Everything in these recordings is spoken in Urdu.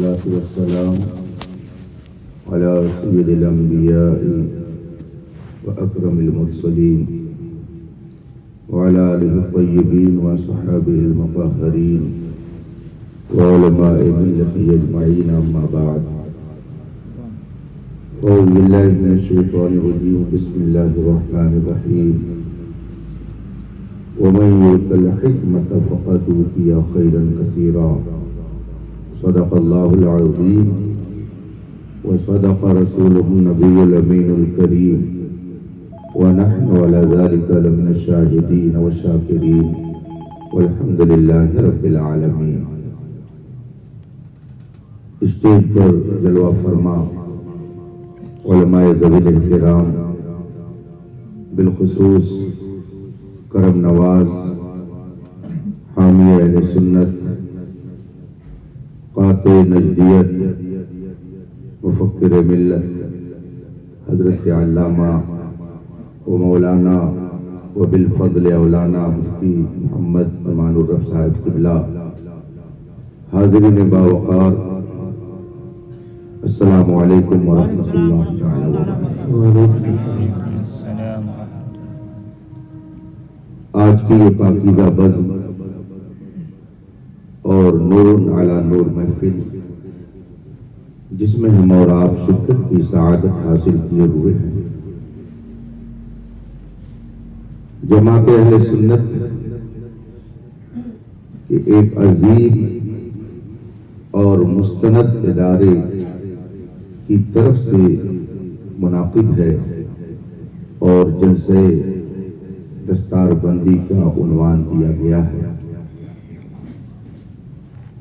والصلاة والسلام على سيد الأنبياء وأكرم المرسلين وعلى آله الطيبين وصحابه المطهرين وعلماء ملته أجمعين، أما بعد. أعوذ بالله من الشيطان الرجيم، بسم الله الرحمن الرحيم. ومن يؤت الحكمة فقد أوتي خيرا كثيرا. صدق الله العظيم وصدق رسوله النبي الأمين الكريم، ونحن على ذلك لمن الشاهدين والشاكرين، والحمد لله رب العالمين. اسٹیج پر جلوہ فرما علماء ذوی الاحترام، بالخصوص کرم نواز حامی اہل سنت، قاطع نجدیت، مفکر ملت حضرت علامہ و مولانا و بالفضل اولانا مفتی محمد امان الرب صاحب قبلہ، حاضرین باوقار، السلام علیکم ورحمۃ اللہ تعالی وبرکاتہ۔ آج کی یہ پاکیزہ بزم اور نور علی نور محفل، جس میں ہم اور آپ شرکت کی سعادت حاصل کیے ہوئے ہیں، جماعت اہل سنت کے ایک عظیم اور مستند ادارے کی طرف سے منعقد ہے، اور جلسے دستار بندی کا عنوان دیا گیا ہے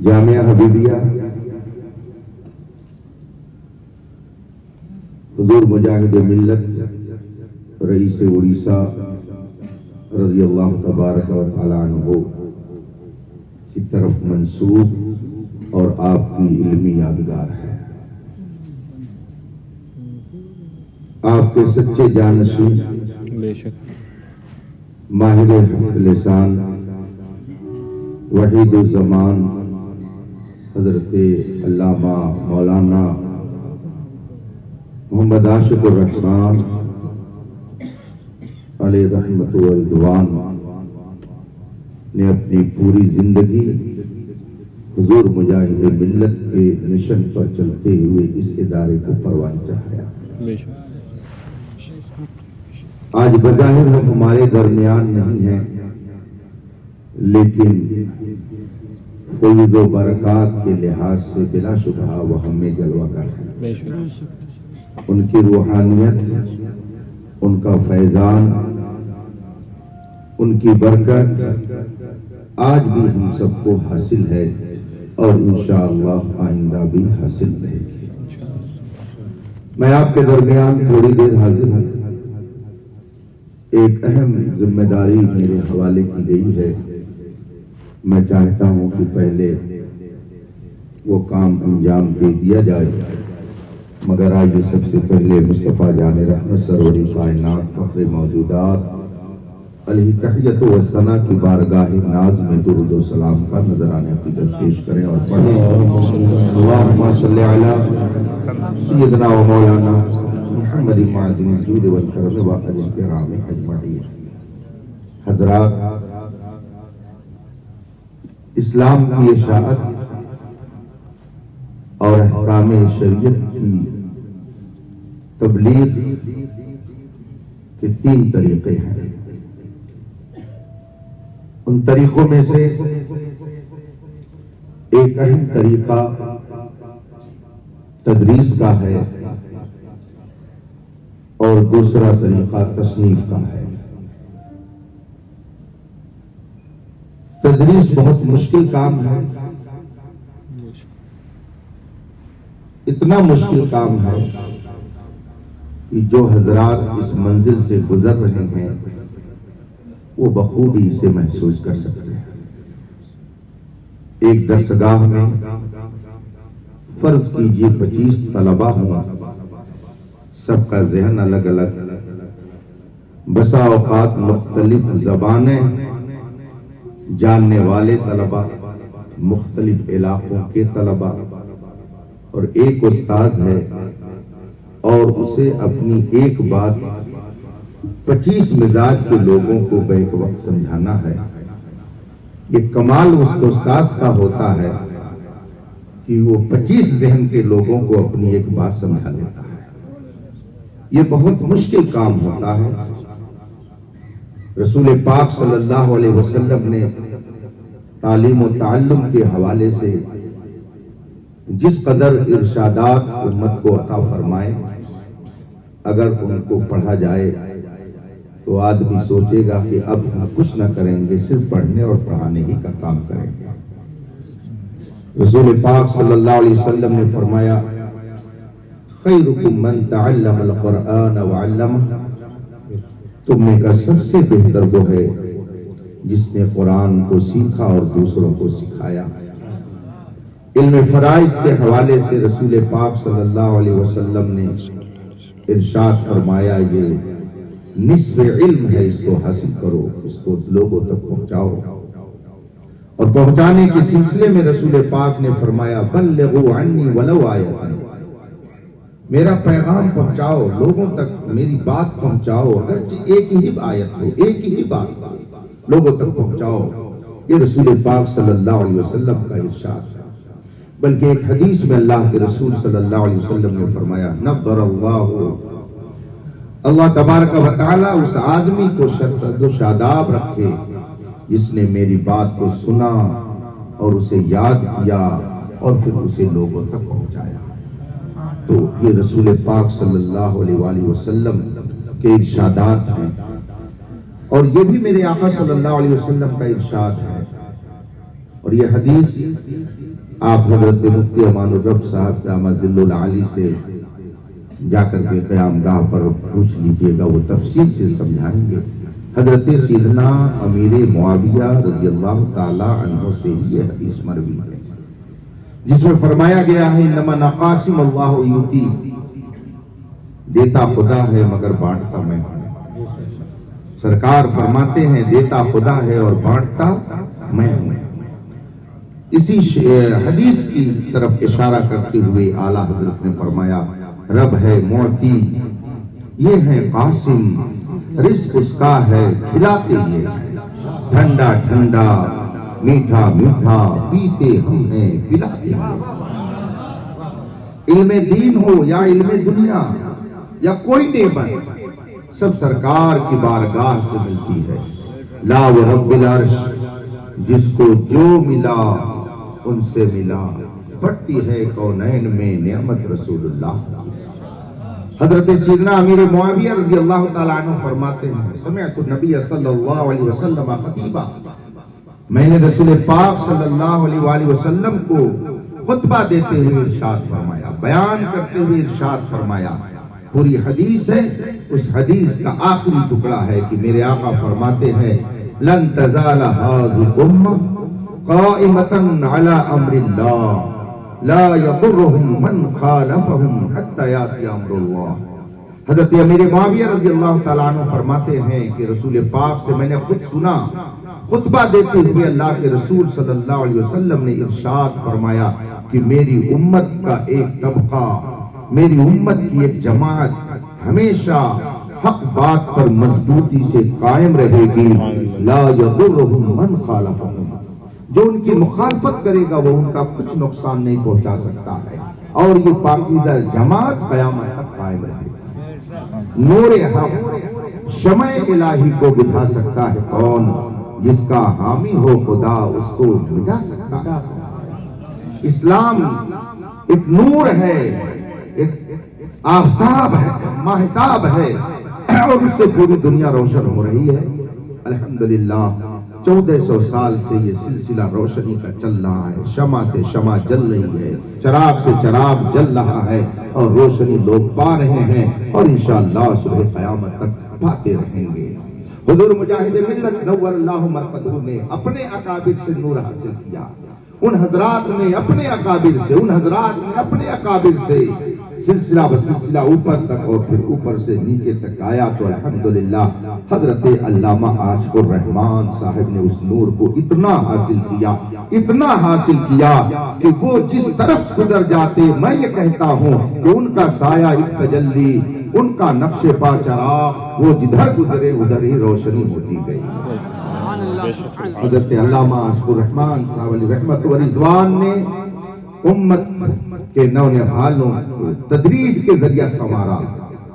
جامعہ حبیبیہ حضور مجاہد ملت رئیس اڑیسہ رضی اللہ تبارک و تعالی عنہ کی طرف منسوب اور آپ کی علمی یادگار ہے۔ آپ کے سچے جانشین، بے شک ماہر حفظ لسان، وحید الزمان حضرت علامہ مولانا محمد عاشق الرحمان علیہ رحمت و رضوان نے اپنی پوری زندگی حضور مجاہد ملت کے مشن پر چلتے ہوئے اس ادارے کو پروان چڑھایا۔ بے شک آج بظاہر وہ ہمارے درمیان نہیں ہیں، لیکن فیض و برکات کے لحاظ سے بلا شبہ وہ ہمیں جلوہ گر ہیں۔ بے شک ان کی روحانیت، ان کا فیضان، ان کی برکت آج بھی ہم سب کو حاصل ہے، اور انشاءاللہ آئندہ بھی حاصل رہے گی۔ میں آپ کے درمیان تھوڑی دیر حاضر ہوں۔ ایک اہم ذمہ داری میرے حوالے کی گئی ہے، میں چاہتا ہوں کہ پہلے وہ کام انجام دے دیا جائے، مگر آئیے سب سے پہلے مصطفیٰ جان رحمت سرور کائنات فخر موجودات علیہ تحیت و ثنا کی بارگاہ ناز میں درود و سلام کا نذرانہ عقیدت پیش کریں اور پڑھیں۔ اللہم صلی علی سیدنا و مولانا محمد معدن الجود والکرم والاکرام اجمعین۔ حضرات، اسلام کی اشاعت اور احکام شریعت کی تبلیغ کے 3 طریقے ہیں۔ ان طریقوں میں سے ایک اہم طریقہ تدریس کا ہے، اور دوسرا طریقہ تصنیف کا ہے۔ تدریس بہت مشکل کام ہے، اتنا مشکل کام ہے کہ جو حضرات اس منزل سے گزر رہے ہیں وہ بخوبی اسے محسوس کر سکتے ہیں۔ ایک درسگاہ میں فرض کیجئے 25 طلبہ ہوں، سب کا ذہن الگ الگ، بسا اوقات مختلف زبانیں جاننے والے طلبہ، مختلف علاقوں کے طلبہ، اور ایک استاذ ہے اور اسے اپنی ایک بات 25 مزاج کے لوگوں کو بیک وقت سمجھانا ہے۔ یہ کمال اس استاذ کا ہوتا ہے کہ وہ 25 ذہن کے لوگوں کو اپنی ایک بات سمجھا لیتا ہے۔ یہ بہت مشکل کام ہوتا ہے۔ رسول پاک صلی اللہ علیہ وسلم نے تعلیم و تعلم کے حوالے سے جس قدر ارشادات امت کو عطا فرمائے، اگر ان کو پڑھا جائے تو آدمی سوچے گا کہ اب ہم کچھ نہ کریں گے، صرف پڑھنے اور پڑھانے ہی کا کام کریں گے۔ رسول پاک صلی اللہ علیہ وسلم نے فرمایا، خیرکم من تعلم القرآن وعلمہ، تم میں کا سب سے بہتر وہ ہے جس نے قرآن کو سیکھا اور دوسروں کو سکھایا۔ علم فرائض کے حوالے سے رسول پاک صلی اللہ علیہ وسلم نے ارشاد فرمایا، یہ نصف علم ہے، اس کو حاصل کرو، اس کو لوگوں تک پہنچاؤ۔ اور پہنچانے کے سلسلے میں رسول پاک نے فرمایا، بلغوا عنی ولو آیۃ، میرا پیغام پہنچاؤ، لوگوں تک میری بات پہنچاؤ، اگرچہ ایک ہی آیت ہو، ایک ہی بات لوگوں تک پہنچاؤ۔ یہ رسول پاک صلی اللہ علیہ وسلم کا ارشاد ہے۔ بلکہ ایک حدیث میں اللہ کے رسول صلی اللہ علیہ وسلم نے فرمایا، نظر اللہ تبارک و تعالی اس آدمی کو شرف و شاداب رکھے جس نے میری بات کو سنا اور اسے یاد کیا اور پھر اسے لوگوں تک پہنچایا۔ تو یہ رسول پاک صلی اللہ علیہ وآلہ وسلم کے ارشادات ہیں، اور یہ بھی میرے آقا صلی اللہ علیہ وسلم کا ارشاد ہے۔ اور یہ حدیث آپ حضرت مفتی امان الرب صاحب دامہ ذل العالی سے جا کر کے قیام گاہ پر پوچھ لیجئے گا، وہ تفصیل سے سمجھائیں گے۔ حضرت سیدنا امیر معاویہ رضی اللہ تعالی عنہ سے یہ حدیث مروی ہے، جس میں فرمایا گیا ہے، انما نقاسم اللہ یوتی، دیتا خدا ہے مگر بانٹتا میں ہوں۔ سرکار فرماتے ہیں دیتا خدا ہے اور بانٹتا میں ہوں۔ اسی حدیث کی طرف اشارہ کرتے ہوئے اعلیٰ حضرت نے فرمایا، رب ہے معطی، یہ ہے قاسم، رزق اس کا ہے کھلاتے یہ، ٹھنڈا ٹھنڈا میٹھا میٹھا پیتے ہم ہیں پلاتے ہیں۔ علم دین ہو یا علم دنیا یا کوئی نعمت، سب سرکار کی بارگاہ سے ملتی ہے۔ لا و رب العرش، جس کو جو ملا ان سے ملا، بڑھتی ہے کونین میں نعمت رسول اللہ۔ حضرت سیدنا امیر معاویہ رضی اللہ تعالیٰ عنہ فرماتے ہیں، سمعت النبی صلی اللہ علیہ وسلم خطیبا، میں نے رسول پاک صلی اللہ علیہ وآلہ وسلم کو خطبہ دیتے ہوئے ارشاد فرمایا، بیان کرتے ہوئے ارشاد فرمایا۔ پوری حدیث ہے، اس حدیث کا آخری ٹکڑا ہے کہ میرے آقا فرماتے ہیں، لن تزال هذه الامة قائمة على امر اللہ لا يضرهم من خالفهم حتى ياتي امر اللہ۔ حضرت امیر معاویہ رضی اللہ تعالیٰ عنہ فرماتے ہیں کہ رسول پاک سے میں نے خود سنا، خطبہ دیتے ہوئے اللہ کے رسول صلی اللہ علیہ وسلم نے ارشاد فرمایا کہ میری امت کا ایک طبقہ، میری امت کی ایک جماعت ہمیشہ حق بات پر مضبوطی سے قائم رہے گی، لا يضرهم من خالفهم، جو ان کی مخالفت کرے گا وہ ان کا کچھ نقصان نہیں پہنچا سکتا ہے، اور یہ پاکیزہ جماعت قیامت تک قائم رہے گی۔ نور حق شمع الہی کو بجھا سکتا ہے کون؟ جس کا حامی ہو خدا اس کو بجھا سکتا ہے۔ اسلام ایک نور ہے، ایک آفتاب ہے، ماہتاب ہے، اور اس سے پوری دنیا روشن ہو رہی ہے۔ الحمدللہ 1400 سال سے یہ سلسلہ روشنی کا چل رہا ہے، شمع سے شمع جل رہی ہے، چراغ سے چراغ جل رہا ہے، اور روشنی لوگ پا رہے ہیں، اور انشاءاللہ صبح قیامت تک پاتے رہیں گے۔ حضور مجاہد ملت نور اللہ مرقدہ نے اپنے اکابر سے نور حاصل کیا، ان حضرات نے اپنے اکابر سے، ان حضرات نے اپنے اکابر سے سلسلہ بسلسلہ اوپر تک اور پھر اوپر سے نیچے تک آیا تو الحمدللہ حضرت علامہ عاشق الرحمان صاحب نے اس نور کو اتنا حاصل کیا کہ وہ جس طرف گزر جاتے میں یہ کہتا ہوں کہ ان کا سایہ ایک تجلی، ان کا نقش پا چراغ، وہ جدھر گزرے ادھر ہی روشنی ہوتی گئی۔ حضرت علامہ عاشق الرحمان صاحب علیہ رحمت و رضوان نے امت کے نونہالوں تدریس کے ذریعہ سنوارا۔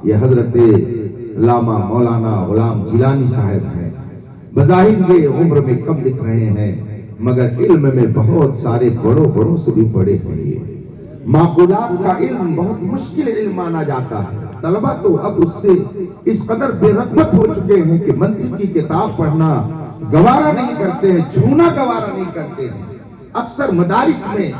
یہ حضرت علامہ مولانا غلام جیلانی صاحب ہیں، بظاہر یہ عمر میں کم دکھ رہے ہیں مگر علم میں بہت سارے بڑوں سے بھی بڑے ہیں۔ یہ معقولات کا علم بہت مشکل علم مانا جاتا ہے، طلبہ تو اب اس سے اس قدر بے رغبت ہو چکے ہیں کہ منطق کی کتاب پڑھنا گوارا نہیں کرتے ہیں، چھونا گوارا نہیں کرتے ہیں۔ اکثر مدارس میں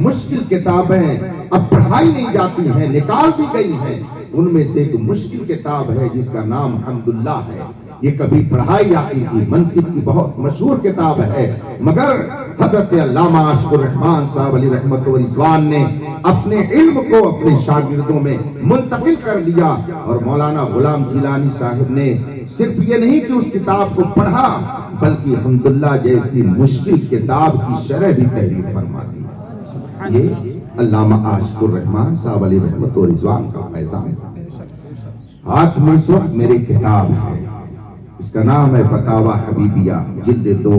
مشکل کتابیں اب پڑھائی نہیں جاتی ہیں، نکال دی گئی ہیں۔ ان میں سے ایک مشکل کتاب ہے جس کا نام حمداللہ ہے، یہ کبھی پڑھائی جاتی تھی، منطق کی بہت مشہور کتاب ہے، مگر حضرت علامہ عاشق الرحمان صاحب علیہ رحمت و رضوان نے اپنے علم کو اپنے شاگردوں میں منتقل کر دیا، اور مولانا غلام جیلانی صاحب نے صرف یہ نہیں کہ اس کتاب کو پڑھا بلکہ حمداللہ جیسی مشکل کتاب کی شرح بھی تحریر فرما دی۔ یہ علامہ عاشق الرحمان صاحب علیہ رحمت و رضوان کا فیضان ہے۔ ہاتھ میں اس وقت میری کتاب ہے، اس کا نام ہے فتاوی حبیبیہ جلد 2۔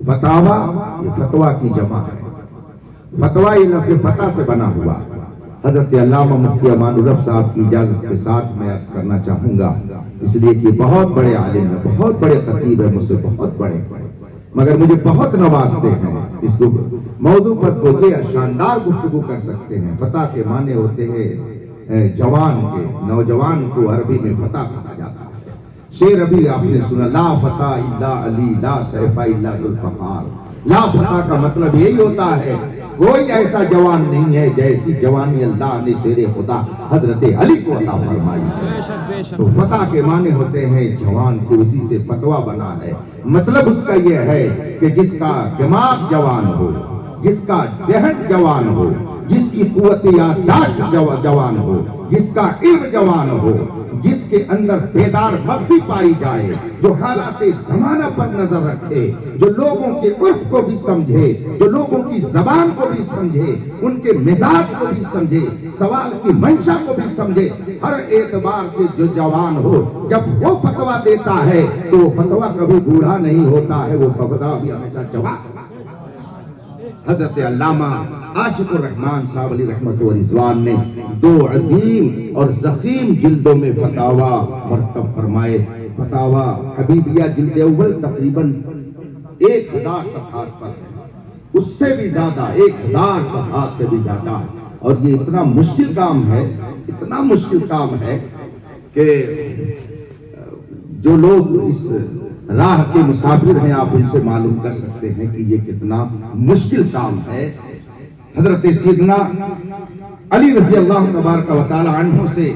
فتاوی یہ فتویٰ کی جمع ہے، فتویٰ یہ لفظ فتح سے بنا ہوا۔ حضرت علامہ مفتی امان الرب صاحب کی اجازت کے ساتھ میں عرض کرنا چاہوں گا، اس لیے کہ بہت بڑے عالم ہیں، بہت بڑے خطیب ہیں، مجھ سے بہت بڑے، مگر مجھے بہت نوازتے ہیں۔ اس موضوع پر تو یہ شاندار گفتگو کر سکتے ہیں۔ فتح کے معنی ہوتے ہیں جوان کے، نوجوان کو عربی میں فتح کہا جاتا ہے۔ شعر ابھی آپ نے سنا، لا فتح الا علی لا سیف الا ذوالفقار۔ لا فتح کا مطلب یہی ہوتا ہے کوئی ایسا جوان نہیں ہے جیسی جوانی اللہ نے شیر خدا حضرت علی کو عطا فرمائی۔ تو فتح کے معنی ہوتے ہیں جوان کی، اسی سے فتویٰ بنا ہے۔ مطلب اس کا یہ ہے کہ جس کا دماغ جوان ہو، جس کا ذہن جوان ہو، جس کی قوت یادداشت جوان ہو، جس کا علم جوان ہو، جس کے اندر بیدار مغزی پائی جائے، جو حالات زمانہ پر نظر رکھے، جو لوگوں کے عرف کو بھی سمجھے، جو لوگوں کی زبان کو بھی سمجھے، ان کے مزاج کو بھی سمجھے، سوال کی منشا کو بھی سمجھے، ہر اعتبار سے جو جوان ہو، جب وہ فتویٰ دیتا ہے تو وہ فتویٰ کبھی بوڑھا نہیں ہوتا ہے، وہ فتویٰ بھی ہمیشہ جوان۔ حضرت علامہ عاشق الرحمان صاحب علیہ رحمت و رضوان نے 2 عظیم اور ضخیم جلدوں میں فتاوی مرتب فرمائے۔ فتاوی حبیبیہ جلد اول تقریباً 1000 صفحات پر ہے، اس سے بھی زیادہ 1000 صفحات سے بھی زیادہ، اور یہ اتنا مشکل کام ہے، اتنا مشکل کام ہے کہ جو لوگ اس راہ کے مسافر ہیں آپ ان سے معلوم کر سکتے ہیں کہ یہ کتنا مشکل کام ہے۔ حضرت سیدنا علی رضی اللہ تبارک و تعالی عنہ سے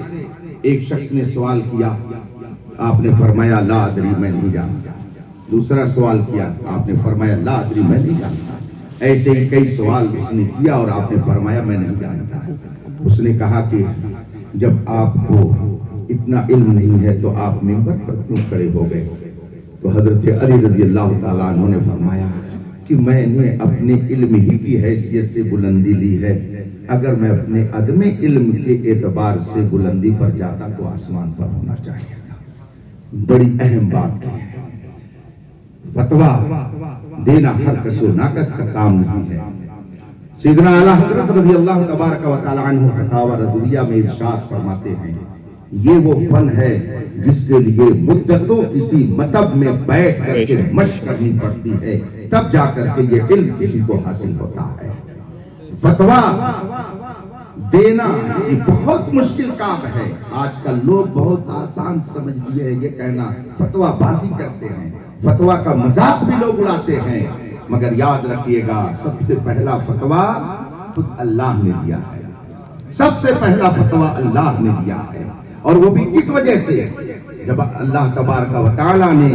ایک شخص نے سوال کیا، آپ نے فرمایا لا ادری میں نہیں جانتا۔ دوسرا سوال کیا، آپ نے فرمایا لا ادری میں نہیں جانتا۔ ایسے ہی کئی سوال اس نے کیا اور آپ نے فرمایا میں نہیں جانتا۔ اس نے کہا کہ جب آپ کو اتنا علم نہیں ہے تو آپ منبر پر کیوں کھڑے ہو گئے؟ تو حضرت علی رضی اللہ تعالیٰ عنہ نے فرمایا کہ میں نے اپنے علم ہی کی حیثیت سے بلندی لی ہے، اگر میں اپنے عدم علم کے اعتبار سے بلندی پر جاتا تو آسمان پر ہونا چاہیے تھا۔ بڑی اہم بات ہے، فتویٰ دینا ہر کس و ناکس کا کام نہیں ہے۔ سیدنا اعلیٰ حضرت رضی اللہ تبارک و تعالی عنہ فتاوی رضویہ میں ارشاد فرماتے ہیں، یہ وہ فن ہے جس کے لیے مدتوں کسی مطب میں بیٹھ کر کے مشق کرنی پڑتی ہے، تب جا کر کے یہ علم کسی کو حاصل ہوتا ہے۔ فتویٰ دینا یہ بہت مشکل کام ہے۔ آج کل لوگ بہت آسان سمجھ لیے ہیں، یہ کہنا فتویٰ بازی کرتے ہیں، فتویٰ کا مذاق بھی لوگ اڑاتے ہیں، مگر یاد رکھیے گا سب سے پہلا فتویٰ خود اللہ نے دیا ہے، سب سے پہلا فتویٰ اللہ نے دیا ہے، اور وہ بھی کس وجہ سے؟ جب اللہ تبارک و تعالی نے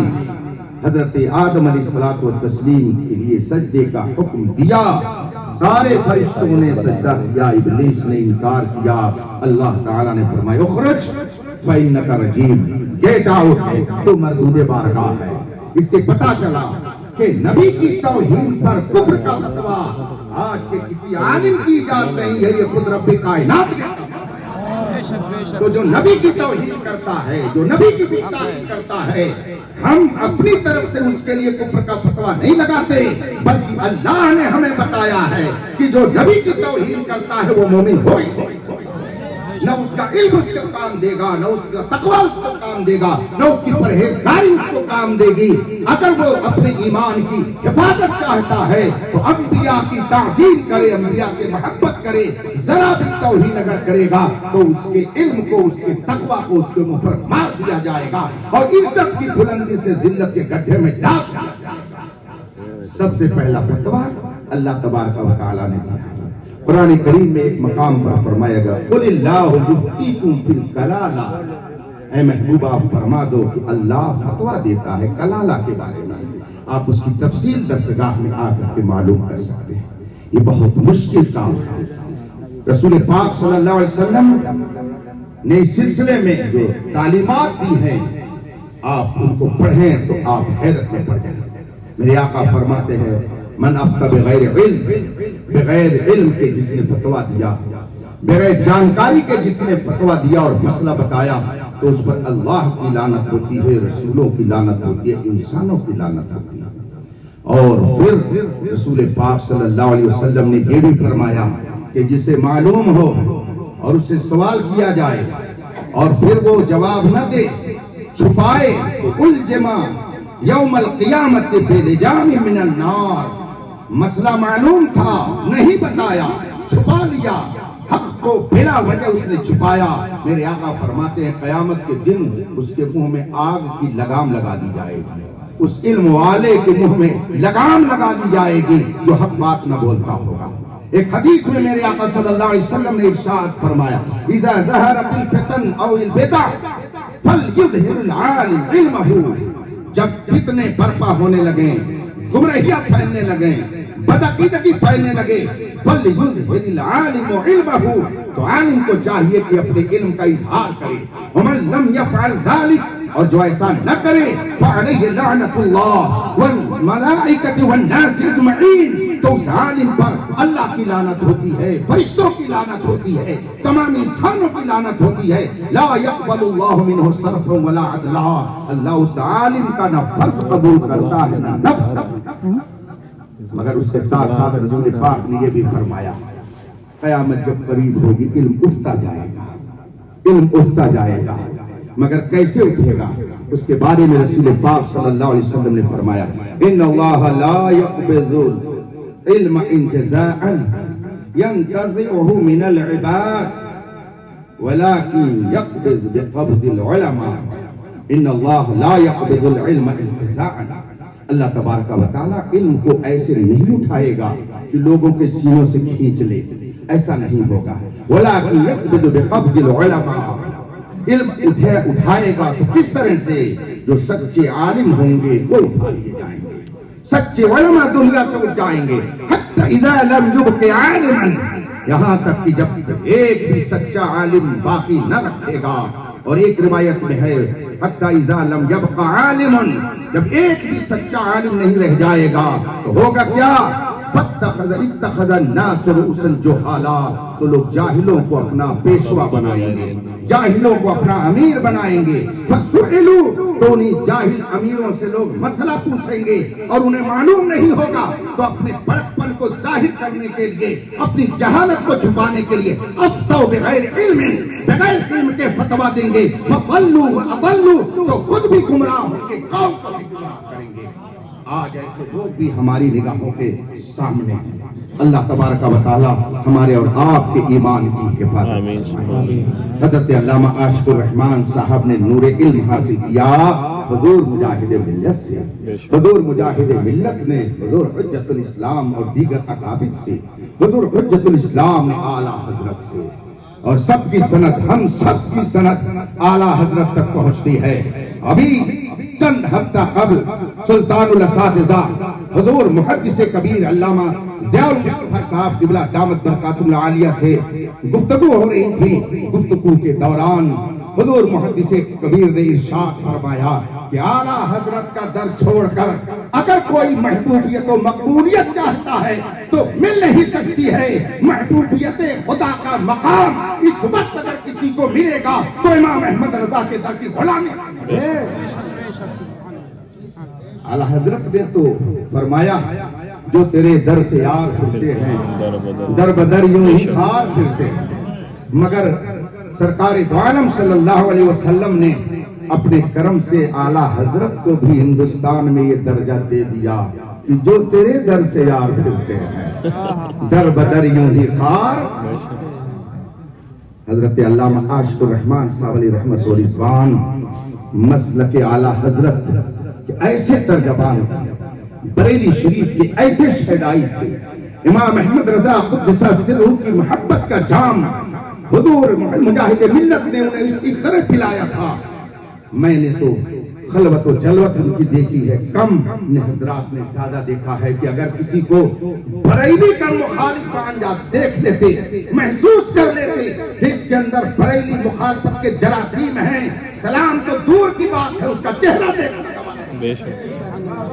حضرت آدم علیہ السلام کے لیے سجدے کا حکم دیا، سارے فرشتوں نے سجدہ کیا، ابلیس نے انکار کیا۔ اللہ تعالیٰ نے فرمایا اخرج فإنک رجیم، گیٹ آؤٹ، تو مردود بارگاہ ہے۔ اس سے پتا چلا کہ نبی کی توہین پر کفر کا فتویٰ آج کے کسی عالم کی اجازت نہیں ہے، یہ خود رب کائنات نے۔ تو جو نبی کی توہین کرتا ہے، جو نبی کی گستاخی کرتا ہے، ہم اپنی طرف سے اس کے لیے کفر کا فتویٰ نہیں لگاتے، بلکہ اللہ نے ہمیں بتایا ہے کہ جو نبی کی توہین کرتا ہے وہ مومن ہوئی، نہ اس کا علم اس کو کام دے گا، نہ اس کا تقوی اس کو کام دے گا، نہ اس کی پرہیزگاری اس کو کام دے گی۔ اگر وہ اپنے ایمان کی حفاظت چاہتا ہے تو انبیاء کی تعظیم کرے، انبیاء سے محبت کرے۔ ذرا بھی توہین اگر کرے گا تو اس کے علم کو، اس کے تقوی کو اس کے منہ پر مار دیا جائے گا اور عزت کی بلندی سے ذلت کے گڈھے میں ڈال دیا جائے گا۔ سب سے پہلا فتویٰ اللہ تبارک و تعالیٰ نے دیا۔ قرآن کریم میں ایک مقام پر فرمایا گیا قل اللہ یفتیکم فی الکلالہ، اے محبوبہ آپ فرما دو کہ اللہ فتویٰ دیتا ہے کلالہ کے بارے میں۔ آپ اس کی تفصیل درسگاہ میں آ کر کے معلوم کر سکتے ہیں۔ یہ بہت مشکل کام ہے۔ رسول پاک صلی اللہ علیہ وسلم نے اس سلسلے میں جو تعلیمات دی ہیں، آپ ان کو پڑھیں تو آپ حیرت میں پڑ جائیں۔ میرے آقا فرماتے ہیں من افتى بغیر علم، بغیر علم کے جس نے فتویٰ دیا، بغیر جانکاری کے جس نے فتویٰ دیا اور مسئلہ بتایا، تو اس پر اللہ کی لعنت ہوتی ہے، رسولوں کی لعنت ہوتی ہے، انسانوں کی لعنت ہوتی ہے۔ اور پھر رسول پاک صلی اللہ علیہ وسلم نے یہ بھی فرمایا کہ جسے معلوم ہو اور اس سے سوال کیا جائے اور پھر وہ جواب نہ دے، چھپائے، تو الجما یوم القیامت بلجام من النار۔ مسئلہ معلوم تھا، نہیں بتایا، چھپا لیا، حق کو بلا وجہ اس نے چھپایا، میرے آقا فرماتے ہیں قیامت کے دن اس کے منہ میں آگ کی لگام لگا دی جائے گی، اس علم والے کے منہ میں لگام لگا دی جائے گی جو حق بات نہ بولتا ہوگا۔ ایک حدیث میں میرے آقا صلی اللہ علیہ وسلم نے ارشاد فرمایا اذا ظہرت الفتن او البدع فلیظہر العالم علمہ، جب فتنے برپا ہونے لگیں، گمراہیاں پھیلنے لگیں، بدعقیدگی پھیلنے لگے، فَلْيُظْهِرِ الْعَالِمُ عِلْمَهُ، تو عالم کو چاہیے کہ اپنے علم کا اظہار کرے۔ وَمَنْ لَمْ يَفْعَلْ ذَلِكَ، اور جو ایسا نہ کرے فَعَلَيْهِ لَعْنَةُ اللَّهِ وَالْمَلَائِكَةِ وَالنَّاسِ أَجْمَعِينَ، تو اس عالم پر اللہ کی لعنت ہوتی ہے، فرشتوں کی لعنت ہوتی ہے، تمام انسانوں کی لعنت ہوتی ہے۔ لا يقبل اللہ منہ صرفا ولا عدلا، اللہ اس عالم کا نہ فرض قبول کرتا ہے نہ نفل۔ مگر اس کے ساتھ ساتھ رسول پاک نے یہ بھی فرمایا قیامت جب قریب ہوگی علم اٹھتا جائے گا، علم اٹھتا جائے گا، مگر کیسے اٹھے گا؟ اس کے بارے میں رسول پاک صلی اللہ علیہ وسلم نے فرمایا ان اللہ لا يقبض علم انتزاعا ينتزعه من العباد ولكن يقبض بقبض العلماء، ان اللہ لا يقبض العلم انتزاعا، اللہ تبارک و تعالیٰ علم کو ایسے نہیں اٹھائے گا کہ لوگوں کے سینوں سے کھینچ لے، ایسا نہیں ہوگا۔ ولكن يقبض بقبض العلماء، علم اٹھائے گا تو کس طرح سے؟ جو سچے عالم ہوں گے وہ اٹھا لیے جائیں گے، سچے علماء دنیا سے اٹھ جائیں گے، حتی اذا لم يبق عالما، یہاں تک کہ جب ایک بھی سچا عالم باقی نہ رکھے گا۔ اور ایک روایت میں ہے حتی اذا لم يبق عالم، جب ایک بھی سچا عالم نہیں رہ جائے گا تو ہوگا کیا؟ اتخذ الناس رؤوسا جہالا، تو لوگ جاہلوں کو اپنا پیشوا بنائیں گے، جاہلوں کو اپنا امیر بنائیں گے۔ فسئلوا، تو انہیں جاہل امیروں سے لوگ مسئلہ پوچھیں گے اور انہیں معلوم نہیں ہوگا تو اپنے بڑک پن کو ظاہر کرنے کے لیے، اپنی جہالت کو چھپانے کے لیے افتوا بغیر علم، بغیر علم کے فتویٰ دیں گے۔ فضلوا واضلوا، تو خود بھی گمراہ ہوں گے، قوم کو بھی گمراہ کریں گے۔ آج ایسے لوگ بھی ہماری نگاہوں کے سامنے ہیں۔ اللہ تبارک و تعالی ہمارے اور آپ کے ایمان کی حفاظت فرمائے۔ حضرت علامہ عاشق الرحمن صاحب نے نور علم حاصل کیا حضور مجاہد ملت سے، حضور مجاہد ملت نے حضور حجت الاسلام اور دیگر اکابر سے، حضور حجت الاسلام نے اعلیٰ حضرت سے، اور سب کی سند، ہم سب کی سند اعلیٰ حضرت تک پہنچتی ہے۔ ابھی چند ہفتہ قبل سلطان الاساتذہ حضور محدث کبیر علامہ ضیاء المصطفیٰ صاحب قبلہ دامت برکاتہ العالیہ سے گفتگو ہو رہی تھی. گفتگو کے دوران حضور محدث کبیر نے ارشاد فرمایا کہ اعلیٰ حضرت کا در چھوڑ کر اگر کوئی محبوبیت و مقبولیت چاہتا ہے تو مل نہیں سکتی ہے. محبوبیت خدا کا مقام اس وقت اگر کسی کو ملے گا تو امام احمد رضا کے در کی غلامی. اعلیٰ حضرت نے تو فرمایا جو تیرے در سے یار پھرتے ہیں در بدر یوں ہی ہار پھرتے ہیں. مگر سرکار دو عالم صلی اللہ علیہ وسلم نے اپنے کرم سے اعلیٰ حضرت کو بھی ہندوستان میں یہ درجہ دے دیا کہ جو تیرے در سے یار پھرتے ہیں در بدر یوں ہی خار. حضرت علامہ عاشق الرحمان صاحب علیہ رحمت و رضوان مسلک اعلیٰ حضرت کہ ایسے ترجمان تھے, بریلی شریف کے ایسے شہدائی تھے. امام احمد رضا قدس سرہ کی محبت کا جام حضور مجاہد ملت نے انہیں اس طرح پلایا تھا. میں نے تو خلوت و جلوت ان کی دیکھی ہے کم, نے حضرات نے زیادہ دیکھا ہے کہ اگر کسی کو بریلی کا مخالف پانجات دیکھ لیتے, محسوس کر لیتے کہ اس کے اندر بریلی مخالفت کے جراثیم ہیں, سلام تو دور کی بات ہے اس کا چہرہ دیکھنے کا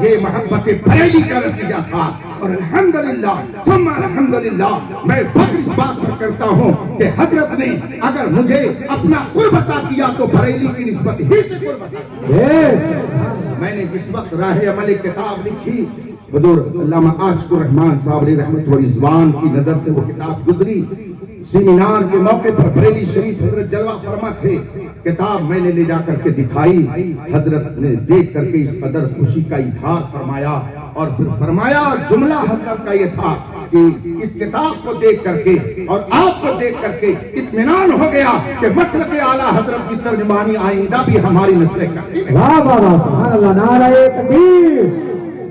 یہ محبت بریلی کا نتیجہ تھا. اور الحمدللہ ثم الحمدللہ میں فخر اس بات پر کرتا ہوں کہ حضرت نے اگر مجھے اپنا قرب عطا کیا تو بریلی کی نسبت ہی سے قرب عطا کیا. میں نے جس وقت راہ عمل کتاب لکھی حضور علامہ عاشق الرحمان صاحب علیہ رحمت و رضوان کی نظر سے وہ کتاب گزری. سیمینار کے موقع پر بریلی شریف حضرت جلوہ فرما تھے. کتاب میں نے لے جا کر کے دکھائی, حضرت نے دیکھ کر کے اس قدر خوشی کا اظہار فرمایا اور پھر فرمایا جملہ حضرت کا یہ تھا کہ اس کتاب کو دیکھ کر کے اور آپ کو دیکھ کر کے اطمینان ہو گیا کہ مسلک اعلیٰ حضرت کی ترجمانی آئندہ بھی ہماری نسلیں کرتی ہے. واہ واہ واہ سبحان اللہ. نعرہ تکبیر,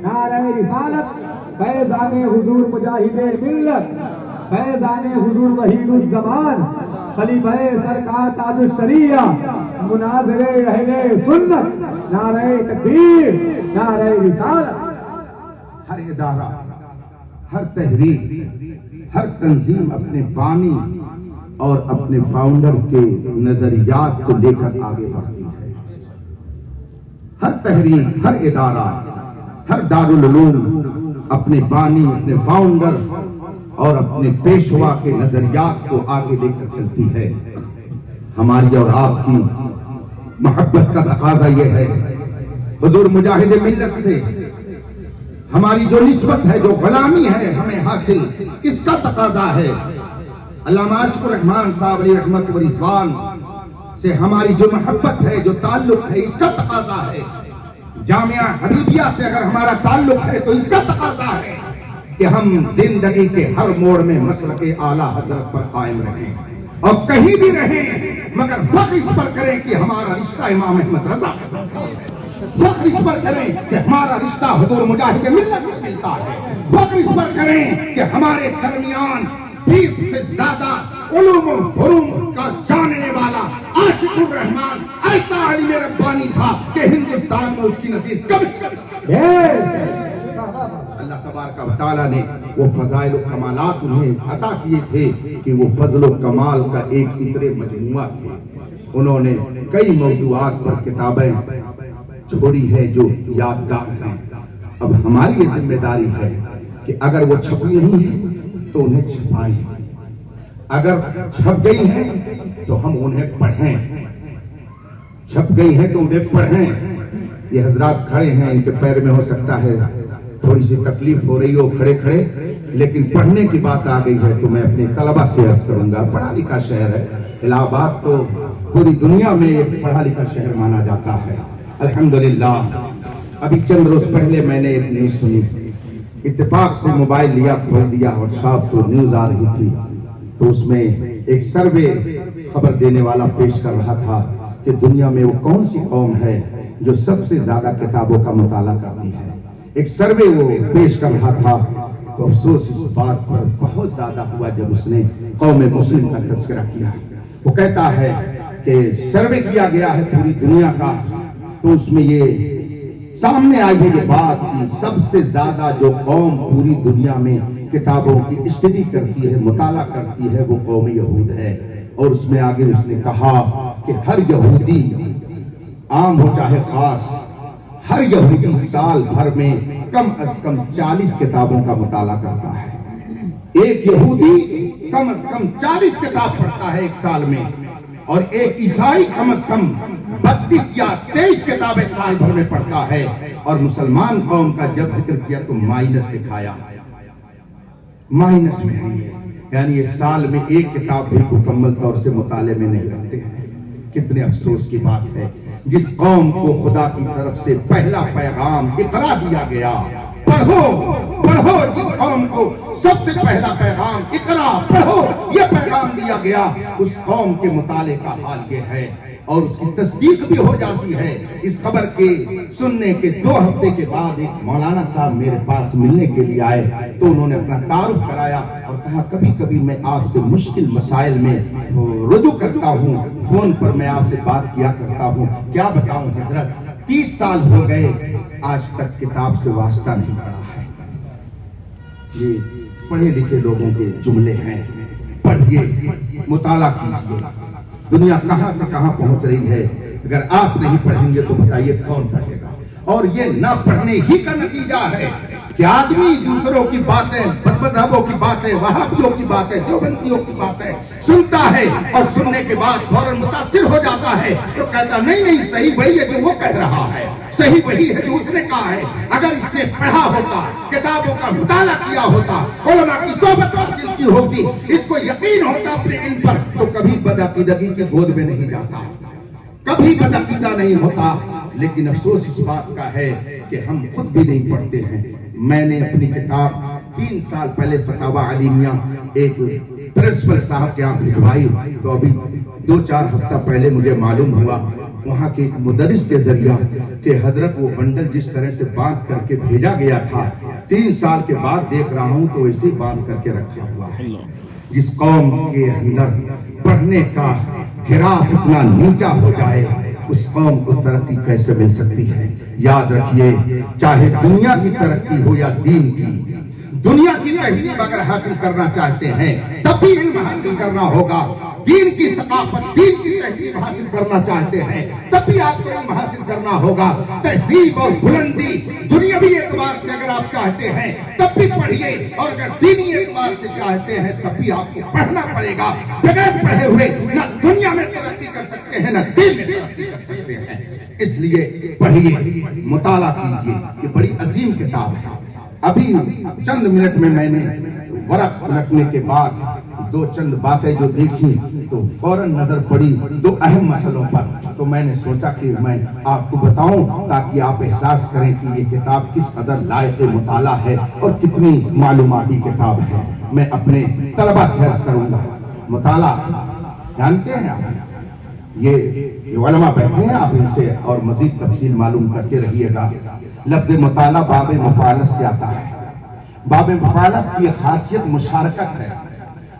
نعرہ رسالت, فیضان حضور مجاہد ملت, فیضان حضور وحید الزمان, خلیفہ سرکار تاج الشریعہ, مناظر اہل سنت. نعرہ تکبیر, نعرہ رسالت. ہر ادارہ, ہر تحریک, ہر تنظیم اپنے بانی اور اپنے فاؤنڈر کے نظریات کو لے کر آگے بڑھتی ہے. ہر تحریک, ہر ادارہ, ہر دارالعلوم اپنے بانی, اپنے فاؤنڈر اور اپنے پیشوا کے نظریات کو آگے لے کر چلتی ہے. ہماری اور آپ کی محبت کا تقاضا یہ ہے حضور مجاہد ملت سے ہماری جو نسبت ہے, جو غلامی ہے ہمیں حاصل, اس کا تقاضا ہے. علامہ عاشق الرحمان صاحب علیہ رحمت و رضوان سے ہماری جو محبت ہے, جو تعلق ہے, اس کا تقاضا ہے. جامعہ حبیبیہ سے اگر ہمارا تعلق ہے تو اس کا تقاضا ہے کہ ہم زندگی کے ہر موڑ میں مسلک اعلیٰ حضرت پر قائم رہیں اور کہیں بھی رہیں, مگر فخر اس پر کریں کہ ہمارا رشتہ امام احمد رضا, فخر اس پر کریں کہ ہمارا رشتہ حضور مجاہد ملت سے ملتا ہے. فخر اس پر کریں کہ ہمارے درمیان 20 سے زیادہ علوم و فروم کا جاننے والا عاشق الرحمان ایسا عالم ربانی تھا کہ ہندوستان میں اس کی نظیر کبھی. اللہ تبارک و تعالیٰ نے وہ فضائل و کمالات انہیں عطا کیے تھے کہ وہ فضل و کمال کا ایک اترے مجموعہ تھے. انہوں نے کئی موضوعات پر کتابیں چھوڑی ہے جو یادگار ہیں. اب ہماری یہ ذمہ داری ہے کہ اگر وہ چھپی نہیں ہیں تو انہیں چھپائیں, اگر چھپ گئی ہیں تو ہم انہیں پڑھیں, چھپ گئی ہیں تو انہیں پڑھیں. یہ حضرات کھڑے ہیں, ان کے پیر میں ہو سکتا ہے تھوڑی سی تکلیف ہو رہی ہو کھڑے کھڑے, لیکن پڑھنے کی بات آ گئی ہے تو میں اپنے طلبہ سے عرض کروں گا. پڑھا لکھا شہر ہے الہ آباد, تو پوری دنیا میں ایک پڑھا لکھا شہر مانا جاتا ہے الحمدللہ. ابھی چند روز پہلے میں نے ایک نیوز سنی, اتفاق سے موبائل لیا, کھول دیا اور شام کو نیوز آ رہی تھی تو اس میں ایک سروے خبر دینے والا پیش کر رہا تھا کہ دنیا میں وہ کون سی قوم ہے جو سب سے زیادہ کتابوں کا مطالعہ کرتی ہے. ایک سروے وہ پیش کر رہا تھا تو افسوس اس بات پر بہت زیادہ ہوا جب اس نے قوم مسلم کا تذکرہ کیا. وہ کہتا ہے کہ سروے کیا گیا ہے پوری دنیا کا, تو اس میں یہ سامنے آئی ہے یہ بات کہ سب سے زیادہ جو قوم پوری دنیا میں کتابوں کی اسٹڈی کرتی ہے، مطالعہ کرتی ہے، وہ قوم یہود ہے۔ اور اس میں آگے اس نے کہا کہ ہر یہودی، عام ہو چاہے خاص، ہر یہودی سال بھر میں کم از کم 40 کتابوں کا مطالعہ کرتا ہے۔ ایک یہودی کم از کم 40 کتاب پڑھتا ہے ایک سال میں، اور ایک عیسائی کم از کم 32 یا 23 کتابیں سال بھر میں پڑھتا ہے۔ اور مسلمان قوم کا جب ذکر کیا تو مائنس دکھایا، مائنس میں ہے یہ، یعنی یہ سال میں ایک کتاب بھی مکمل طور سے مطالعے میں نہیں رکھتے ہیں۔ کتنے افسوس کی بات ہے، جس قوم کو خدا کی طرف سے پہلا پیغام اقرا دیا گیا، پڑھو پڑھو، جس قوم کو سب سے پہلا پیغام اقرا پڑھو یہ پیغام دیا گیا، اس قوم کے مطالعے کا حال یہ ہے۔ اور اس کی تصدیق بھی ہو جاتی ہے۔ اس خبر کے سننے کے 2 ہفتے کے بعد ایک مولانا صاحب میرے پاس ملنے کے لیے آئے، تو انہوں نے اپنا تعارف کرایا اور کہا کبھی کبھی میں آپ سے مشکل مسائل میں رجوع کرتا ہوں، فون پر میں آپ سے بات کیا کرتا ہوں، کیا بتاؤں حضرت 30 سال ہو گئے آج تک کتاب سے واسطہ نہیں پڑا ہے۔ یہ پڑھے لکھے لوگوں کے جملے ہیں، پڑھیے، مطالعہ کیجیے۔ دنیا کہاں سے کہاں پہنچ رہی ہے، اگر آپ نہیں پڑھیں گے تو بتائیے کون پڑھے گا؟ اور یہ نہ پڑھنے ہی کا نتیجہ ہے کہ آدمی دوسروں کی باتیں، بدمذہبوں کی باتیں، وہابیوں کی باتیں، دیوبندیوں کی باتیں سنتا ہے، اور سننے کے بعد فوراً متاثر ہو جاتا ہے، تو کہتا نہیں نہیں صحیح وہی ہے جو وہ کہہ رہا ہے، صحیح وہی ہے جو اس نے کہا ہے۔ اگر اس نے پڑھا ہوتا، کتابوں کا مطالعہ کیا ہوتا، علماء کی صحبت حاصل کی ہوتی، اس کو یقین ہوتا اپنے علم پر، تو کبھی بدعقیدگی کی گود میں نہیں جاتا، کبھی بدعقیدہ نہیں ہوتا۔ لیکن افسوس اس بات کا ہے کہ ہم خود بھی نہیں پڑھتے ہیں۔ میں نے اپنی کتاب 3 سال پہلے فتاوی علیمیہ ایک پرنسپل صاحب کے یہاں بھجوائی، تو ابھی 2-4 ہفتہ پہلے مجھے معلوم ہوا وہاں کے ایک مدرس کے ذریعہ کہ حضرت وہ بنڈل جس طرح سے باندھ کر کے بھیجا گیا تھا، 3 سال کے بعد دیکھ رہا ہوں تو ویسے باندھ کر کے رکھا ہوا ہے۔ جس قوم کے اندر پڑھنے کا گراف اتنا نیچا ہو جائے، اس قوم کو ترقی کیسے مل سکتی ہے؟ یاد رکھیے، چاہے دنیا کی ترقی ہو یا دین کی، دنیا کی تہذیب اگر حاصل کرنا چاہتے ہیں تب بھی علم حاصل کرنا ہوگا، دین کی ثقافت، دین کی تہذیب حاصل کرنا چاہتے ہیں تب بھی آپ کو علم حاصل کرنا ہوگا۔ تہذیب اور بلندی دنیاوی اعتبار سے اگر آپ چاہتے ہیں تب بھی پڑھیے، اور اگر دینی اعتبار سے چاہتے ہیں تب بھی آپ کو پڑھنا پڑے گا۔ بغیر پڑھے ہوئے نہ دنیا میں ترقی کر سکتے ہیں نہ دین میں ترقی کر سکتے ہیں۔ اس لیے پڑھیے، مطالعہ کیجیے، یہ بڑی عظیم کتاب ہے۔ ابھی چند منٹ میں نے ورق رکھنے کے بعد 2 چند باتیں جو دیکھی تو فوراً نظر پڑی 2 اہم مسئلوں پر، تو میں نے سوچا کہ میں آپ کو بتاؤں تاکہ آپ احساس کریں کہ یہ کتاب کس قدر لائق مطالعہ ہے اور کتنی معلوماتی کتاب ہے۔ میں اپنے طلبہ سے عرض کروں گا، مطالعہ جانتے ہیں آپ، یہ علماء بیٹھے ہیں، آپ ان سے اور مزید تفصیل معلوم کرتے رہیے گا۔ لفظ مطالعہ باب مفعلت سے آتا ہے۔ باب مفعلت کی خاصیت مشارکت ہے۔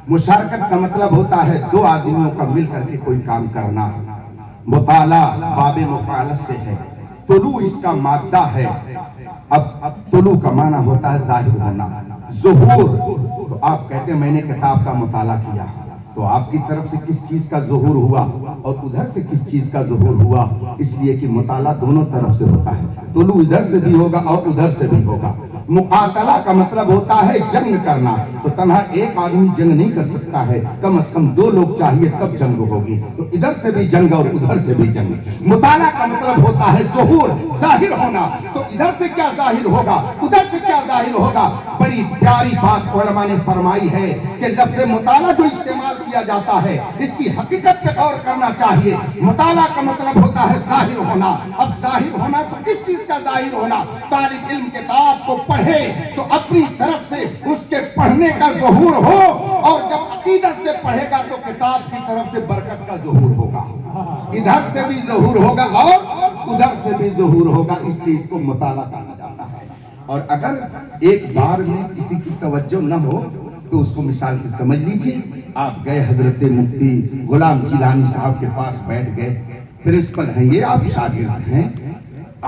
مشارکت کا مطلب ہوتا ہے 2 آدمیوں کا مل کر کے کوئی کام کرنا۔ مطالعہ باب مفعلت سے ہے۔ طلوع اس کا مادہ ہے۔ اب طلوع کا معنی ہوتا ہے ظاہر ہونا، ظہور۔ تو آپ کہتے ہیں میں نے کتاب کا مطالعہ کیا، تو آپ کی طرف سے کس چیز کا ظہور ہوا اور ادھر سے کس چیز کا ظہور ہوا؟ اس لیے کہ مطالعہ دونوں طرف سے ہوتا ہے، طلوع ادھر سے بھی ہوگا اور ادھر سے بھی ہوگا۔ مقاتلہ کا مطلب ہوتا ہے جنگ کرنا، تو تنہا ایک آدمی جنگ نہیں کر سکتا ہے، کم از کم 2 لوگ چاہیے تب جنگ ہوگی، تو ادھر سے بھی جنگ اور ادھر سے بھی جنگ۔ مطالعہ کا مطلب ہوتا ہے ظہور، ظاہر ہونا، تو ادھر سے کیا ظاہر ہوگا ادھر سے کیا ظاہر ہوگا۔ بڑی پیاری بات علماء نے فرمائی ہے کہ لفظ مطالعہ جو استعمال کیا جاتا ہے اس کی حقیقت پہ غور کرنا چاہیے۔ مطالعہ کا مطلب ہوتا ہے ظاہر ہونا۔ اب ظاہر ہونا تو کس چیز کا ظاہر ہونا؟ طالب علم کتاب کو پڑھے تو اپنی طرف سے اس کے پڑھنے کا ظہور ہو، اور جب عقیدت سے پڑھے گا تو کتاب کی طرف سے برکت کا ظہور ہوگا، ادھر سے بھی ظہور ہوگا اور ادھر سے بھی ظہور ہوگا، اس لیے اس کو مطالعہ کہا جاتا ہے۔ اور اگر ایک بار میں کسی کی توجہ نہ ہو تو اس کو مثال سے سمجھ لیجئے، آپ گئے حضرت مفتی غلام جیلانی صاحب کے پاس بیٹھ گئے، پرنسپل ہیں یہ، آپ شاگرد ہیں،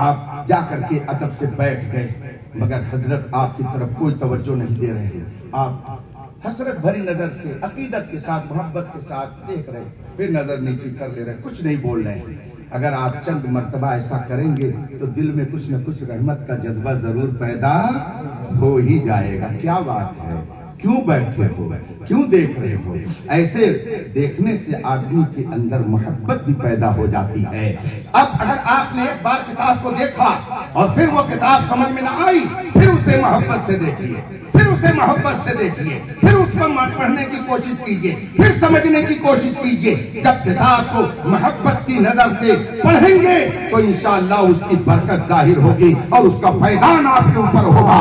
آپ جا کر کے ادب سے بیٹھ گئے، مگر حضرت آپ کی طرف کوئی توجہ نہیں دے رہے ہیں. آپ حسرت بھری نظر سے عقیدت کے ساتھ محبت کے ساتھ دیکھ رہے, پھر نظر نیچی کر لے رہے, کچھ نہیں بول رہے ہیں. اگر آپ چند مرتبہ ایسا کریں گے تو دل میں کچھ نہ کچھ رحمت کا جذبہ ضرور پیدا ہو ہی جائے گا. کیا بات ہے, کیوں بیٹھے ہو, کیوں دیکھ رہے ہو؟ ایسے دیکھنے سے آدمی کے اندر محبت بھی پیدا ہو جاتی ہے. اب اگر آپ نے ایک بار کتاب کو دیکھا اور پھر وہ کتاب سمجھ میں نہ آئی, پھر اسے محبت سے دیکھیے, پھر اسے محبت سے دیکھیے, پھر اس کو پڑھنے کی کوشش کیجیے, پھر سمجھنے کی کوشش کیجیے. جب کتاب کو محبت کی نظر سے پڑھیں گے تو انشاءاللہ اس کی برکت ظاہر ہوگی اور اس کا فیضان آپ کے اوپر ہوگا.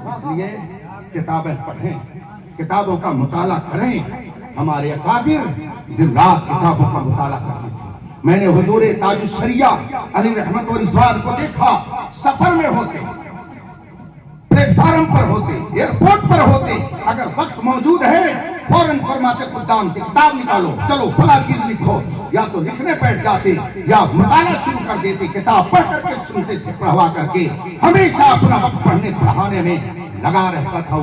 اس لیے کتابیں پڑھیں, کتابوں کا مطالعہ کریں. ہمارے اکابر دن رات کتابوں کا مطالعہ کرتے تھے. میں نے حضور تاج الشریعہ علی رحمت و رضوان کو دیکھا, سفر میں ہوتے, پلیٹ فارم پر ہوتے, ایئرپورٹ پر ہوتے, اگر وقت موجود ہے فوراً فرماتے خدام سے کتاب نکالو, چلو فلاں چیز لکھو. یا تو لکھنے بیٹھ جاتے یا مطالعہ شروع کر دیتے. کتاب پڑھ کر کے سنتے تھے, پڑھوا کر کے. ہمیشہ اپنا وقت پڑھنے پڑھانے میں لگا رہتا تھا.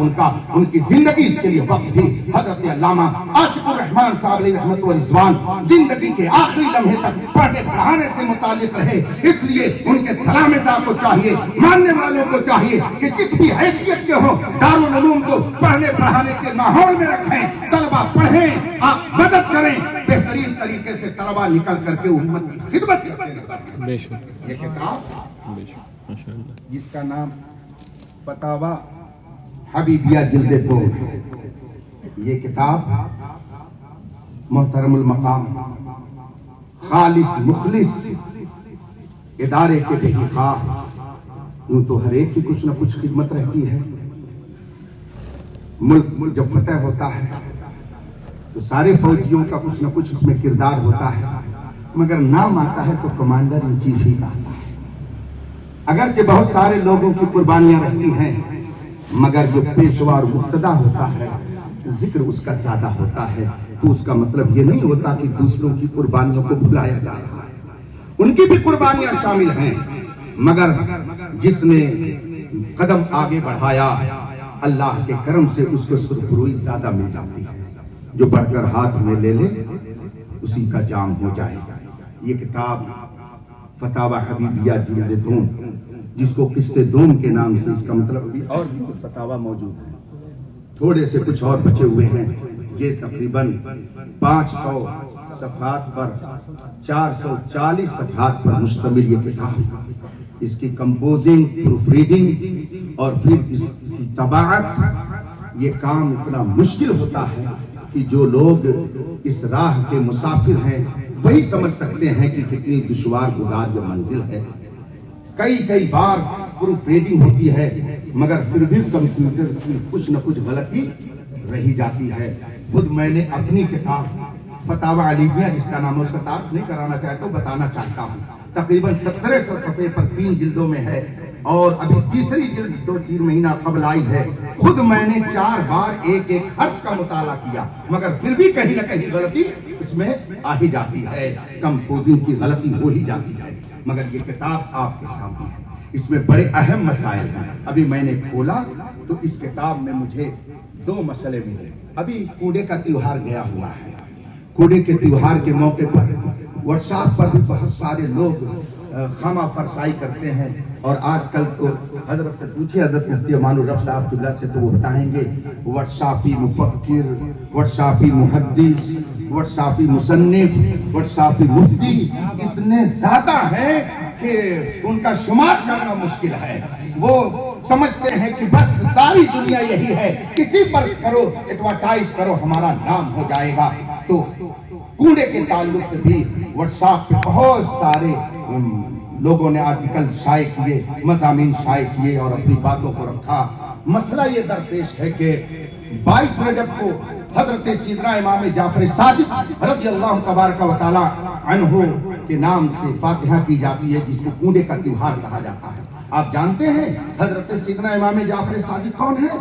ان کی زندگی اس کے لیے وقت تھی. حضرت علامہ عاشق الرحمان صاحب علیہ رحمت و رضوان زندگی کے آخری لمحے تک پڑھنے پڑھانے سے متعلق رہے. اس لیے ان کے تلامذہ کو چاہیے, ماننے والوں کو چاہیے کہ جس بھی حیثیت کے ہوں دارالعلوم کو پڑھنے پڑھانے کے ماحول میں رکھیں. طلبہ پڑھیں, آپ مدد کریں, بہترین طریقے سے طلبہ نکل کر کے امت کی خدمت کرتے رہیں. یہ کتاب جس کا نام فتاوی حبیبیہ جلد 2, یہ کتاب محترم المقام خالص مخلص ادارے کے بےخواہ, یوں تو ہر ایک کی کچھ نہ کچھ خدمت رہتی ہے. ملک جب فتح ہوتا ہے تو سارے فوجیوں کا کچھ نہ کچھ اس میں کردار ہوتا ہے, مگر نام آتا ہے تو کمانڈر ان چیف ہی کا آتا ہے. اگرچہ بہت سارے لوگوں کی قربانیاں رہتی ہیں, مگر جو پیشوا اور مقتدا ہوتا ہے ذکر اس کا زیادہ ہوتا ہے. تو اس کا مطلب یہ نہیں ہوتا کہ دوسروں کی قربانیوں کو بھلایا جا رہا ہے. ان کی بھی قربانیاں شامل ہیں, مگر جس نے قدم آگے بڑھایا اللہ کے کرم سے اس کو سرخروئی زیادہ مل جاتی ہے. جو بڑھ کر ہاتھ میں لے لے اسی کا جام ہو جائے. یہ کتاب فتاوی حبیبیہ جلد 2, جس کو قسط دوم کے نام سے, اس کا مطلب بھی اور بھی کچھ فتاوی موجود ہیں, تھوڑے سے کچھ اور بچے ہوئے ہیں. یہ تقریباً 500 صفحات پر 440 صفحات پر مشتمل یہ کتاب. اس کی کمپوزنگ, پروف ریڈنگ اور پھر اس کی طباعت, یہ کام اتنا مشکل ہوتا ہے کہ جو لوگ اس راہ کے مسافر ہیں وہی سمجھ سکتے ہیں کہ کتنی دشوار گزار یہ منزل ہے. کئی بار پروف ریڈنگ ہوتی ہے, مگر پھر بھی کمپیوٹر کی کچھ نہ کچھ غلطی رہی جاتی ہے. خود میں نے اپنی کتاب فتاوی علیمیہ, جس کا نام ہے, اس کا تعارف نہیں کرانا چاہتا ہوں, بتانا چاہتا ہوں. تقریباً 1700 صفحے پر 3 جلدوں میں ہے, اور ابھی تیسری جلد 2-3 مہینہ قبل آئی ہے. خود میں نے 4 بار ایک حرف کا مطالعہ کیا, مگر پھر بھی کہیں نہ کہیں غلطی اس میں آ ہی جاتی ہے, کمپوزنگ کی غلطی ہو ہی جاتی ہے. مگر یہ کتاب آپ کے سامنے ہے, اس میں بڑے اہم مسائل ہیں. ابھی میں نے کھولا تو اس کتاب میں مجھے 2 مسئلے ملے. ابھی کوڑے کا تیوہار گیا ہوا ہے. کوڑے کے تیوہار کے موقع پر واٹس ایپ پر بھی بہت سارے لوگ خامہ فرسائی کرتے ہیں, اور آج کل تو حضرت سے پوچھے, حضرت مفتی امان الرب صاحب قبلہ سے, تو وہ بتائیں گے واٹس ایپی مفکر, واٹس ایپی محدث, واٹس ایپی مصنف, واٹس ایپی مفتی اتنے زیادہ ہیں کہ ان کا شمار کرنا مشکل ہے. وہ سمجھتے ہیں کہ بس ساری دنیا یہی ہے, کسی پر کرو, ایڈورٹائز کرو, ہمارا نام ہو جائے گا. تو کوڑے کے تعلق سے بھی واٹس ایپ پہ بہت سارے لوگوں نے آرٹیکل شائع کیے, مضامین شائع کیے اور اپنی باتوں کو رکھا. مسئلہ یہ درپیش ہے کہ 22 رجب کو حضرت سیدنا امام جعفر صادق رضی اللہ تبارک و تعالی عنہ کے نام سے فاتحہ کی جاتی ہے, جس کو کوڑے کا تیوہار کہا جاتا ہے. آپ جانتے ہیں حضرت سیدنا امام جعفر صادق کون ہے؟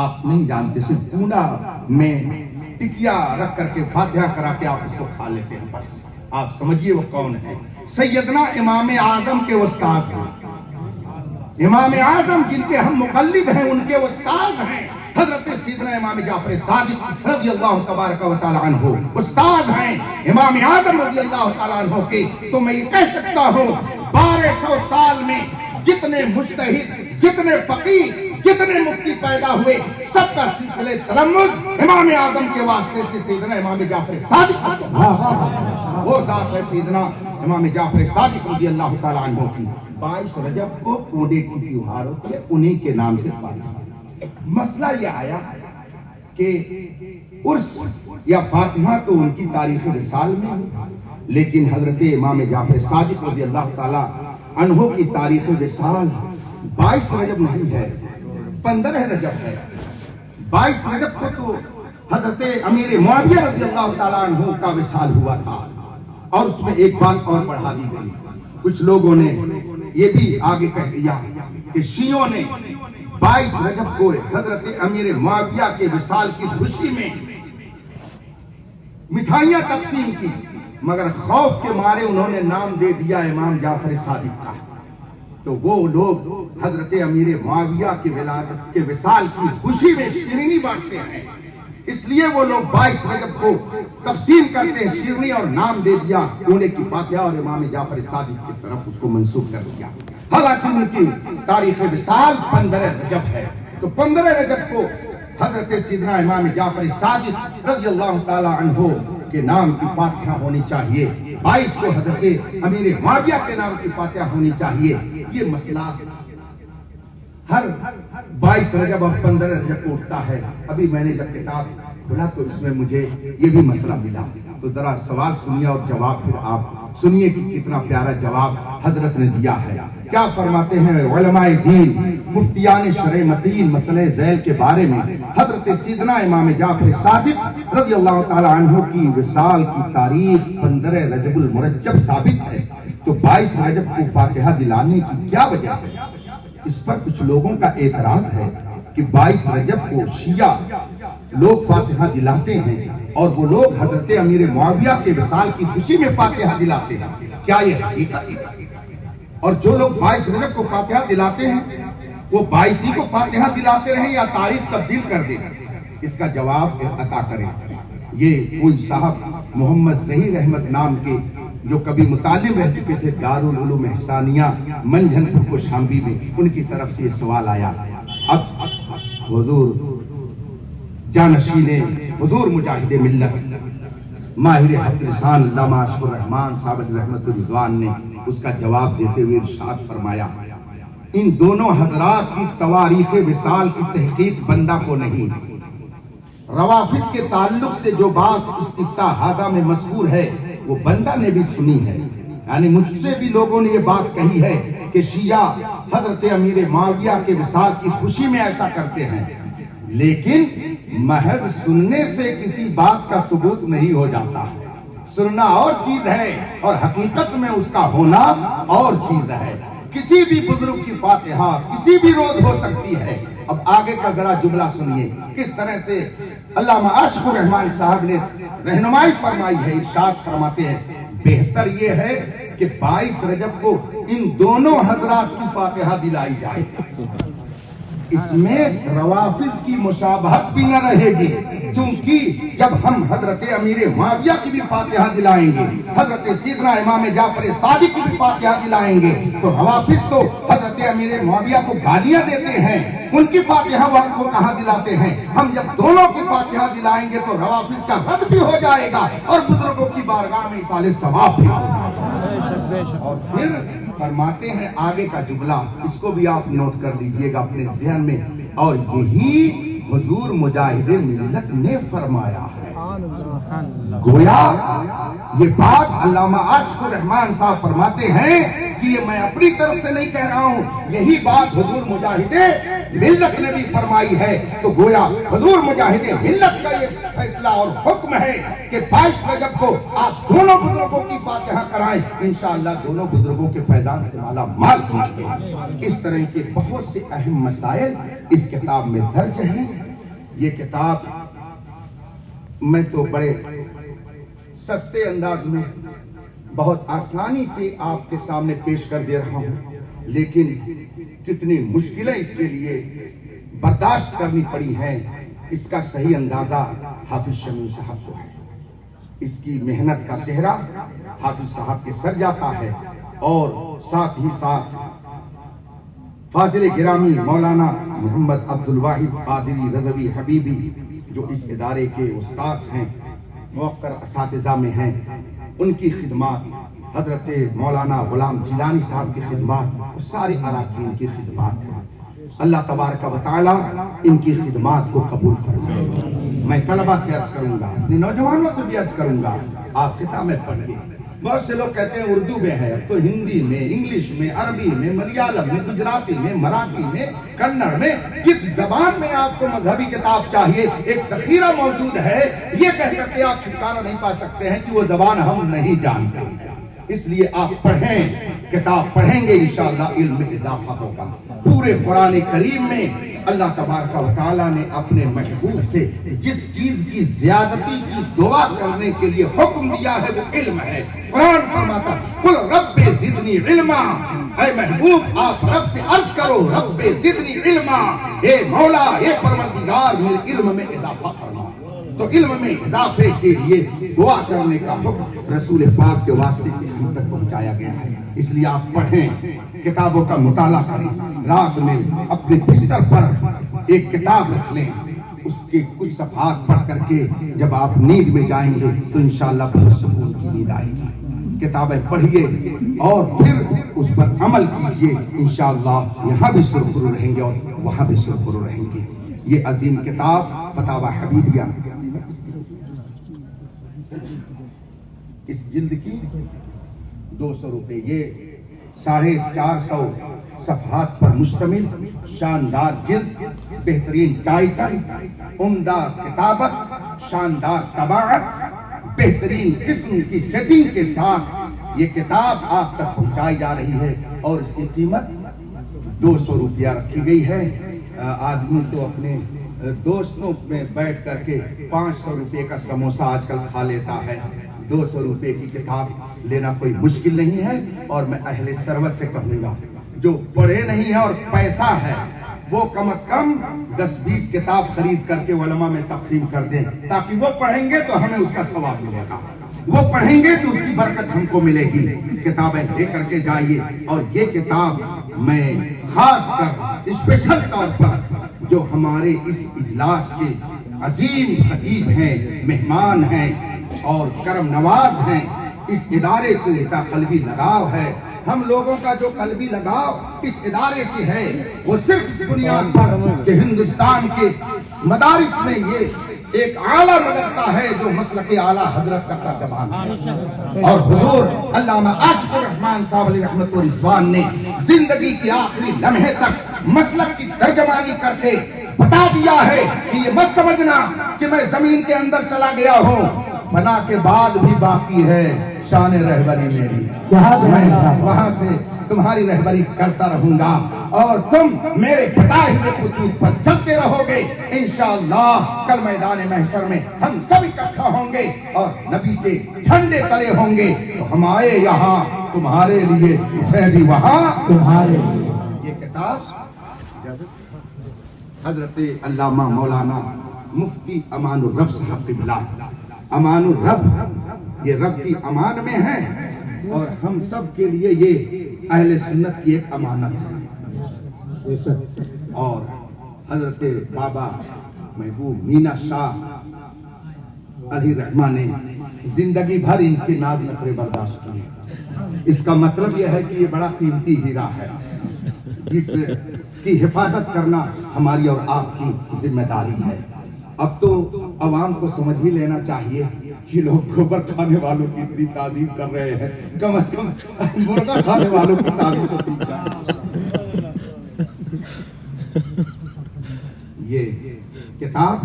آپ نہیں جانتے. صرف کوڑا میں ٹکیا رکھ کر کے فاتحہ کرا کے آپ اس کو کھا لیتے ہیں, بس آپ سمجھیے وہ کون ہے. سیدنا امام اعظم کے استاد ہیں، امام اعظم جن کے ہم مقلد ہیں ان کے استاد ہیں حضرت سیدنا امام جعفر صادق رضی اللہ تبارک و تعالی عنہ، استاد ہیں امام اعظم رضی اللہ تعالی عنہ کے۔ تو میں یہ کہہ سکتا ہوں 1200 سال میں جتنے مجتہد، جتنے فقیہ، جتنے مفتی پیدا ہوئے، سب کا سلسلے تلمذ امام اعظم کے واسطے سے سیدنا امام جعفر صادق، وہ ذات ہے سیدنا امام جعفر صادق رضی اللہ تعالی عنہ کی۔ 22 رجب کو پونے کی تیوہار ہوتے ہیں، انہی کے نام سے فاتحہ۔ مسئلہ یہ آیا کہ عرس یا فاتحہ تو ان کی تاریخ وصال میں، لیکن حضرت امام جعفر صادق رضی اللہ تعالی عنہ کی تاریخ وصال 22 رجب نہیں ہے، 15 رجب ہے۔ 22 رجب کو تو حضرت امیر معاویہ رضی اللہ تعالیٰ عنہ کا وصال ہوا تھا، اور اس میں ایک بات اور بڑھا دی گئی۔ کچھ لوگوں نے یہ بھی آگے کہہ دیا کہ شیعوں نے 22 رجب کو حضرت امیر معاویہ کے وصال کی خوشی میں مٹھائیاں تقسیم کی، مگر خوف کے مارے انہوں نے نام دے دیا امام جعفر صادق کا۔ تو وہ لوگ حضرت امیر معاویہ کی ولادت کے وصال کی خوشی میں شیرینی بانٹتے ہیں، اس لیے وہ لوگ 22 رجب کو تقسیم کرتے ہیں شیرینی، اور نام دے دیا پونے کی فاتحہ اور امام جعفر صادق کی طرف اس کو منسوب کر دیا، حالانکہ ان کی تاریخ وصال 15 رجب ہے۔ تو 15 رجب کو حضرت سیدنا امام جعفر صادق رضی اللہ تعالی عنہ کے نام کی فاتحہ ہونی چاہیے، 22 کو حضرت امیر معاویہ کے نام کی فاتحہ ہونی چاہیے۔ یہ مسئلہ ہر 22 رجب اور 15 رجب کو اٹھتا ہے۔ ابھی میں نے جب کتاب کھولا تو اس میں مجھے یہ بھی مسئلہ ملا، تو ذرا سوال سنیے اور جواب پھر آپ سنیے کہ کتنا پیارا جواب حضرت نے دیا ہے۔ کیا فرماتے ہیں علماء دین، مفتیان شرع متین مسئلہ ذیل کے بارے میں؟ حضرت سیدنا امام جعفر صادق رضی اللہ تعالی عنہ کی وصال کی تاریخ 15 رجب المرجب ثابت ہے، تو 22 رجب کو فاتحہ دلانے کی کیا وجہ ہے؟ اس پر کچھ لوگوں کا اعتراض ہے کہ 22 رجب کو شیعہ لوگ فاتحہ دلاتے ہیں، اور وہ لوگ حضرت امیر معاویہ کے وصال کی خوشی میں فاتحہ دلاتے ہیں، کیا یہ حقیقت ہے؟ اور جو لوگ 22 رجب کو فاتحہ دلاتے ہیں وہ 22 ہی کو فاتحہ دلاتے رہیں یا تاریخ تبدیل کر دیں؟ اس کا جواب عطا کریں۔ یہ کوئی صاحب محمد ظہیر احمد نام کے جو کبھی متعلم رہ چکے تھے دارالعلوم احسانیہ منجھن پور کوشامبی میں، ان کی طرف سے یہ سوال آیا۔ اب حضور جانشین حضور مجاہد ملت ماہر حق لسان علامہ اشرف الرحمان صاحب رحمت الرضوان نے اس کا جواب دیتے ہوئے ارشاد فرمایا، ان دونوں حضرات کی تواریخ وصال کی تحقیق بندہ کو نہیں، روافظ کے تعلق سے جو بات استفتاء ہادہ میں مذکور ہے وہ بندہ نے بھی سنی ہے، یعنی مجھ سے بھی لوگوں نے یہ بات کہی ہے کہ شیعہ حضرت امیر معاویہ کے وصال کی خوشی میں ایسا کرتے ہیں، لیکن محض سننے سے کسی بات کا ثبوت نہیں ہو جاتا، سننا اور چیز ہے اور حقیقت میں اس کا ہونا اور چیز ہے۔ کسی بھی بزرگ کی فاتحہ کسی بھی روز ہو سکتی ہے۔ اب آگے کا ذرا جملہ سنیے کس طرح سے علامہ اشرف الرحمان صاحب نے رہنمائی فرمائی ہے۔ ارشاد فرماتے ہیں، بہتر یہ ہے کہ 22 رجب کو ان دونوں حضرات کی فاتحہ دلائی جائے، اس میں روافظ کی مشابہت بھی نہ رہے گی، کیونکہ جب ہم حضرت امیر معاویہ کی بھی فاتحہ دلائیں گے، حضرت سیدنا امام جعفر صادق کی بھی فاتحہ دلائیں گے، تو روافظ تو حضرت امیر معاویہ کو گالیاں دیتے ہیں، ان کی فاتحہ وہ کہاں دلاتے ہیں؟ ہم جب دونوں کی فاتحہ دلائیں گے تو روافظ کا رد بھی ہو جائے گا اور بزرگوں کی بارگاہ میں ایصال ثواب بھی ہوگا۔ اور پھر فرماتے ہیں آگے کا جملہ، اس کو بھی آپ نوٹ کر لیجئے گا اپنے ذہن میں، اور یہی حضور مجاہد ملت نے فرمایا ہے۔ گویا یہ بات علامہ اشرف الرحمان صاحب فرماتے ہیں کہ یہ میں اپنی طرف سے نہیں کہہ رہا ہوں، یہی بات حضور مجاہد ملت نے بھی فرمائی ہے۔ تو گویا حضور مجاہد ملت کا یہ فیصلہ اور حکم ہے کہ 22 رجب کو آپ دونوں بزرگوں کی فاتحہ کرائیں، انشاءاللہ دونوں بزرگوں کے فیضان سے مالا مال پہنچ گئے۔ اس طرح کے بہت سے اہم مسائل اس کتاب میں درج ہیں۔ یہ کتاب میں تو بڑے سستے انداز میں بہت آسانی سے آپ کے سامنے پیش کر دے رہا ہوں، لیکن کتنی مشکلیں اس کے لیے برداشت کرنی پڑی ہیں، اس کا صحیح اندازہ حافظ شمیم صاحب کو ہے۔ اس کی محنت کا صحرا حافظ صاحب کے سر جاتا ہے، اور ساتھ ہی ساتھ فاضل گرامی مولانا محمد عبد الواحد قادری رضوی حبیبی جو اس ادارے کے استاذ ہیں، موقر اساتذہ میں ہیں، ان کی خدمات، حضرت مولانا غلام جیلانی صاحب کی خدمات، اور سارے اراکین کی خدمات ہیں۔ اللہ تبارک و تعالی ان کی خدمات کو قبول فرمائے۔ میں طلبہ سے عرض کروں گا، اپنے نوجوانوں سے بھی عرض کروں گا، آپ کتابیں پڑھیے۔ بہت سے لوگ کہتے ہیں اردو میں ہے، اب تو ہندی میں، انگلش میں، عربی میں، ملیالم میں، گجراتی میں، مراٹھی میں، کنڑ میں، جس زبان میں آپ کو مذہبی کتاب چاہیے ایک ذخیرہ موجود ہے۔ یہ کہہ کر کے آپ چھٹکارا نہیں پا سکتے ہیں کہ وہ زبان ہم نہیں جانتے، اس لیے آپ پڑھیں، کتاب پڑھیں گے انشاءاللہ علم میں اضافہ ہوگا۔ پورے قرآن کریم میں اللہ تبارک و تعالیٰ نے اپنے محبوب سے جس چیز کی زیادتی کی دعا کرنے کے لیے حکم دیا ہے وہ علم ہے۔ قرآن فرماتا قل رب زدنی علما، اے محبوب آپ رب سے عرض کرو رب زدنی علما، اے مولا اے پروردگار میرے علم میں اضافہ فرما۔ تو علم میں اضافے کے لیے دعا کرنے کا حکم رسول پاک کے واسطے سے ہم تک پہنچایا گیا ہے۔ اس لیے آپ پڑھیں، کتابوں کا مطالعہ کریں، رات میں اپنے بستر پر ایک کتاب رکھ لیں، اس کے کچھ صفحات پڑھ کر کے جب آپ نیند میں جائیں گے تو انشاءاللہ بہت سکون کی نیند آئے گی۔ کتابیں پڑھیے اور پھر اس پر عمل کیجیے، انشاءاللہ یہاں بھی سرخرو رہیں گے اور وہاں بھی سرخرو رہیں گے۔ یہ عظیم کتاب فتاوی حبیبیہ، اس جلد کی 200 روپے، یہ 450 صفحات پر مشتمل شاندار جلد، بہترین ٹائٹل، عمدہ کتابت، شاندار طباعت، بہترین قسم کی سیٹنگ کے ساتھ یہ کتاب آپ تک پہنچائی جا رہی ہے، اور اس کی قیمت 200 روپیہ رکھی گئی ہے۔ آدمی تو اپنے دوستوں میں بیٹھ کر کے 500 روپے کا سموسہ آج کل کھا لیتا ہے، 200 روپے کی کتاب لینا کوئی مشکل نہیں ہے۔ اور میں اہل سروت سے کہوں گا جو پڑھے نہیں ہے اور پیسہ ہے وہ کم از کم 10-20 کتاب خرید کر کے علماء میں تقسیم کر دیں، تاکہ وہ پڑھیں گے تو ہمیں اس کا ثواب ملے گا، وہ پڑھیں گے تو اس کی برکت ہم کو ملے گی۔ کتابیں لے کر کے جائیے، اور یہ کتاب میں خاص کر اسپیشل طور پر جو ہمارے اس اجلاس کے عظیم خطیب ہیں، مہمان ہیں اور کرم نواز ہیں، اس ادارے سے ان کا قلبی لگاؤ ہے۔ ہم لوگوں کا جو قلبی لگاؤ اس ادارے سے ہے وہ صرف بنیاد پر کہ ہندوستان کے مدارس میں یہ ایک اعلیٰ مدرسہ ہے جو مسلک اعلیٰ حضرت کا ترجمان ہے، اور حضور علامہ عاشق الرحمان صاحب علیہ رحمت و رضوان نے زندگی کے آخری لمحے تک مسلک کی ترجمانی کر کے بتا دیا ہے کہ یہ مت سمجھنا کہ میں زمین کے اندر چلا گیا ہوں، فنا کے بعد بھی باقی ہے شان رہبری میری، میں وہاں سے تمہاری رہبری کرتا رہوں گا اور تم میرے بتائے ہوئے خطوط پر چلتے رہو گے۔ انشاءاللہ کل میدان محشر میں ہم سب اکٹھا ہوں گے اور نبی کے جھنڈے تلے ہوں گے، تو ہم آئے یہاں تمہارے لیے، اٹھے بھی وہاں تمہارے لیے۔ یہ کتاب حضرت علامہ مولانا مفتی امان الرب صاحب قبلہ، امان الرب یہ رب کی امان میں ہے، اور ہم سب کے لیے یہ اہل سنت کی ایک امانت ہے۔ اور حضرت بابا محبوب مینا شاہ علی رحمٰن نے زندگی بھر ان کے ناز نخرے برداشت کیے۔ اس کا مطلب یہ ہے کہ یہ بڑا قیمتی ہیرا ہے جس کی حفاظت کرنا ہماری اور آپ کی ذمہ داری ہے۔ اب تو عوام کو سمجھ ہی لینا چاہیے کہ لوگ گوبر کھانے والوں کی اتنی تعظیم کر رہے ہیں، کم از کم مرغا کھانے والوں کی تعظیم تو ٹھیک ہے۔ یہ کتاب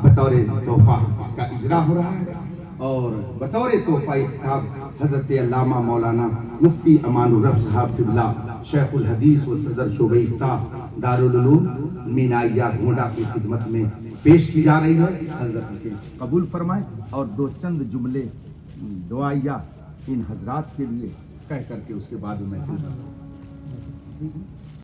بطور تحفہ اس کا اجرا ہو رہا ہے، اور بطور تحفہ یہ کتاب حضرت علامہ مولانا مفتی امان الرب صاحب قبلہ شیخ الحدیث و صدر شعبہ افتاء دارالعلوم مینائیہ گھونڈا کی خدمت میں پیش کی جا رہی ہے۔ حضرت اسے قبول فرمائے اور دو چند جملے دعائیہ ان حضرات کے لیے کہہ کر کے اس کے بعد میں چلتا ہوں.